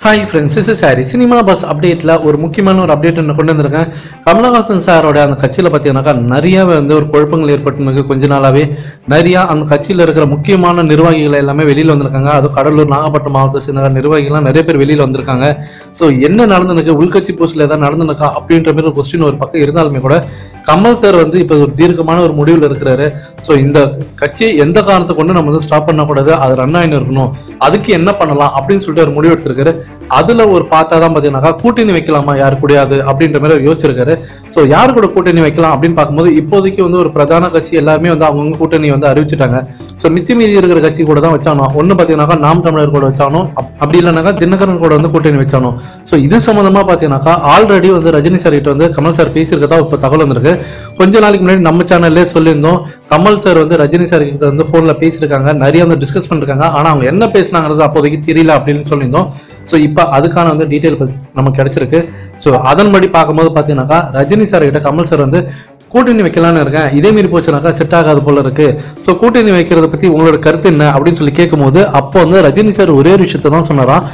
Hi friends, this is Harry. Cinema Bus update la ஒரு முக்கியமான ஒரு அப்டேட் என்ன கொண்டு வந்திருக்கேன். கமலஹாசன் சாரோட அந்த கட்சியில பார்த்தீங்கன்னாக்கா நிறையவே ஒரு குழப்பங்கள் ஏற்பட்டு கொஞ்ச நாளாவே நிறைய அந்த கட்சியில இருக்கிற முக்கியமான நிர்வாகிகள் எல்லாமே வெளியில வந்திருக்காங்க. அது கடலூர் நாகப்பட்டினம் மாவட்டத்தை சேர்ந்த நிர்வாகிகள்லாம் நிறைய பேர் வெளியில வந்திருக்காங்க. ஸோ என்ன நடந்துருக்கு, உள்கட்சி போஸ்ட்ல ஏதாவது நடந்துருக்கா அப்படின்ற மாதிரி ஒரு கொஸ்டின் ஒரு பக்கம் இருந்தாலுமே கூட கமல் சார் இப்போ ஒரு தீர்க்கமான ஒரு முடிவில் இருக்கிறாரு. ஸோ இந்த கட்சி எந்த காரணத்தை கொண்டு நம்ம ஸ்டாப் பண்ணக்கூடாது, அது ரன் ஆயின்னு இருக்கணும், அதுக்கு என்ன பண்ணலாம் அப்படின்னு சொல்லிட்டு ஒரு முடிவு எடுத்திருக்காரு. அதுல ஒரு பார்த்தா தான் பாத்தீங்கன்னாக்கா கூட்டணி வைக்கலாமா யாரு கூடாது அப்படின்ற மாதிரி அவர் யோசிச்சிருக்காரு. ஸோ யாரு கூட கூட்டணி வைக்கலாம் அப்படின்னு பார்க்கும்போது இப்போதைக்கு ஒரு பிரதான கட்சி எல்லாருமே அவங்க கூட்டணி அறிவிச்சுட்டாங்க. ஸோ மிச்சம் மீதி இருக்கிற கட்சி கூட தான் வச்சானோ. ஒன்னு பாத்தீங்கன்னாக்கா நாம் தமிழர் கூட வச்சானோ, அப்படி இல்லைனாக்கா தினகரன் கூட கூட்டணி வச்சானோ. ஸோ இது சம்பந்தமா பாத்தீங்கன்னாக்கா ஆல்ரெடி கமல் சார் கிட்ட கமல் சார் பேசியிருக்கதா இப்ப தகவல் வந்திருக்கு. கொஞ்ச நாளைக்கு முன்னாடி நம்ம சேனல்லே சொல்லியிருந்தோம், கமல் சார் ரஜினி சார் கிட்ட போன்ல பேசியிருக்காங்க, நிறைய டிஸ்கஸ் பண்ணிருக்காங்க. ஆனா அவங்க என்ன பேசினாங்கிறது அப்போதைக்கு தெரியல அப்படின்னு சொல்லியிருந்தோம். ஸோ இப்போ அதுக்கான டீட்டெயில் நமக்கு கிடைச்சிருக்கு. ஸோ அதன்படி பார்க்கும்போது பார்த்தீங்கன்னாக்கா ரஜினி சார் கிட்ட கமல் சார் கூட்டணி வைக்கலான்னு இருக்கேன், இதே மாரி போச்சுனாக்கா செட் ஆகாது போல இருக்கு, ஸோ கூட்டணி வைக்கிறத பத்தி உங்களோட கருத்து என்ன அப்படின்னு சொல்லி கேட்கும்போது அப்போ ரஜினி சார் ஒரே ஒரு விஷயத்த தான் சொன்னாராம்,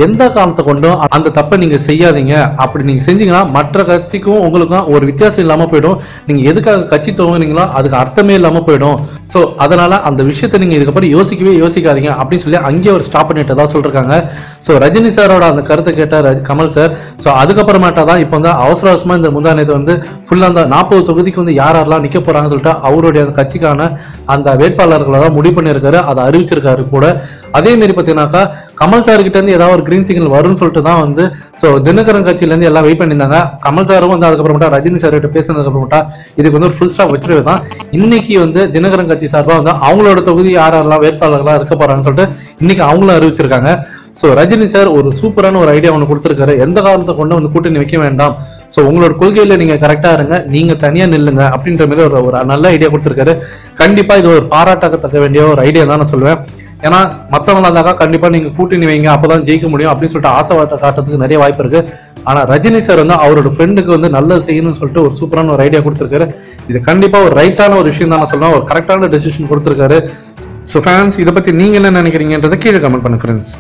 எந்த காரணத்தை கொண்டும் அந்த தப்பை நீங்க செய்யாதீங்க, அப்படி நீங்க செஞ்சீங்கன்னா மற்ற கட்சிக்கும் உங்களுக்கும் ஒரு வித்தியாசம் இல்லாம போயிடும், நீங்க எதுக்காக கட்சி துவங்குனீங்களோ அதுக்கு அர்த்தமே இல்லாம போயிடும், ஸோ அதனால அந்த விஷயத்தை நீங்க இதுக்கப்புறம் யோசிக்காதீங்க அப்படின்னு சொல்லி அங்கேயே ஒரு ஸ்டாப் பண்ணிட்டதா சொல்றாங்க. ஸோ ரஜினி சாரோட அந்த கருத்தை கேட்ட கமல் சார் ஸோ அதுக்கப்புறமேட்டா தான் இப்போ அவசர அவசரமா இந்த முந்தானத்தை ஃபுல்லா அந்த 40 தொகுதிக்கு யாரெல்லாம் நிக்க போறாங்கன்னு சொல்லிட்டு அவருடைய அந்த கட்சிக்கான அந்த வேட்பாளர்களை தான் முடிவு பண்ணியிருக்காரு, அதை அறிவிச்சிருக்காரு கூட. அதே மாதிரி பாத்தீங்கன்னாக்கா கமல் சார் கிட்ட இருந்து ஏதாவது ஒரு கிரீன் சிக்னல் வரும்னு சொல்லிட்டு தான் சோ தினகரன் கட்சியில இருந்து எல்லாம் வெயிட் பண்ணியிருந்தாங்க. கமல் சாரும் அதுக்கப்புறமேட்டா ரஜினி சார் கிட்ட பேசினதுக்கு அப்புறமேட்டா இதுக்கு ஒரு ஃபுல் ஸ்டாப் வச்சுட்டு தான் இன்னைக்கு தினகரன் கட்சி சார்பா அவங்களோட தொகுதி யாரெல்லாம் வேட்பாளர்களா இருக்க போறாங்கன்னு சொல்லிட்டு இன்னைக்கு அவங்களும் அறிவிச்சிருக்காங்க. சோ ரஜினி சார் ஒரு சூப்பரான ஒரு ஐடியா ஒன்று கொடுத்திருக்காரு, எந்த காரணத்தை கொண்டு கூட்டணி வைக்க வேண்டாம், ஸோ உங்களோட கொள்கையில நீங்க கரெக்டா இருங்க, நீங்க தனியா நில்லுங்க அப்படின்ற மாதிரி ஒரு நல்ல ஐடியா கொடுத்திருக்காரு. கண்டிப்பா இது ஒரு பாராட்டத்தக்க வேண்டிய ஒரு ஐடியா தான் நான் சொல்லுவேன். ஏன்னா மற்றவங்களா இருந்தாக்கா கண்டிப்பா நீங்க கூட்டணி வைங்க அப்பதான் ஜெயிக்க முடியும் அப்படின்னு சொல்லிட்டு ஆசைவாட்ட காட்டுறதுக்கு நிறைய வாய்ப்பு இருக்கு. ஆனா ரஜினி சார் அவரோட ஃப்ரெண்டுக்கு நல்லது செய்யணும்னு சொல்லிட்டு ஒரு சூப்பரான ஒரு ஐடியா கொடுத்திருக்காரு. இது கண்டிப்பா ஒரு ரைட்டான ஒரு விஷயம் தான் நான் சொல்லுவேன், ஒரு கரெக்டான டெசிஷன் கொடுத்திருக்காரு. ஸோ ஃபேன்ஸ், இதை பத்தி நீங்க என்ன நினைக்கிறீங்கன்றதை கீழே கமெண்ட் பண்ணுங்க ஃப்ரெண்ட்ஸ்.